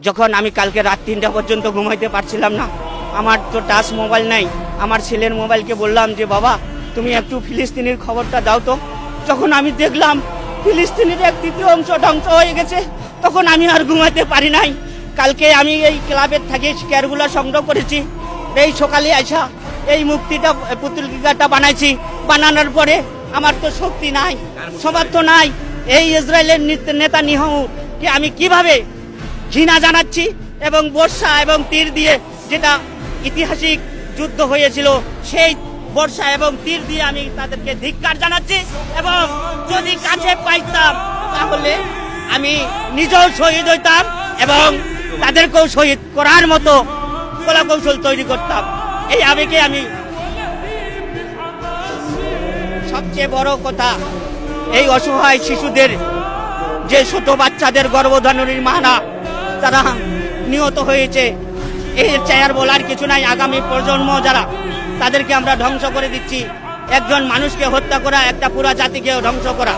যখন আমি কালকে রাত 3টা পর্যন্ত ঘুমাইতে পারছিলাম না, আমার তো টাচ মোবাইল নাই, আমার ছেলের মোবাইলকে বললাম যে বাবা তুমি একটু ফিলিস্তিনের খবরটা দাও তো। যখন আমি দেখলাম ফিলিস্তিনের 1/3 অংশ ধ্বংস হয়ে গেছে, তখন আমি আর ঘুমাইতে পারি নাই। কালকে আমি এই ক্লাবের থেকে শেয়ারগুলো সংগ্রহ করেছি, এই সকালে আইসা এই মুক্তিটা পত্রিকাটা বানাইছি। বানানোর পরে আমার তো শক্তি নাই, সমর্থ নাই। এই ইসরায়েলের নেতানিয়াহুকে আমি কিভাবে ঘৃণা জানাচ্ছি, এবং বর্ষা এবং তীর দিয়ে, যেটা ঐতিহাসিক যুদ্ধ হয়েছিল, সেই বর্ষা এবং তীর দিয়ে আমি তাদেরকে ধিক্কার জানাচ্ছি। এবং যদি কাছে পাইতাম তাহলে আমি নিজেও শহীদ হইতাম এবং তাদেরকেও শহীদ করার মতো কলাকৌশল তৈরি করতাম। এই আবেগে আমি, সবচেয়ে বড় কথা, এই অসহায় শিশুদের, যে ছোট বাচ্চাদের গর্ভধারণের মানা তারা নিহত হয়েছে, এর চেয়ার বলার কিছু নাই। আগামী প্রজন্ম যারা, তাদেরকে আমরা ধ্বংস করে দিচ্ছি। একজন মানুষকে হত্যা করা একটা পুরা জাতিকে ধ্বংস করা।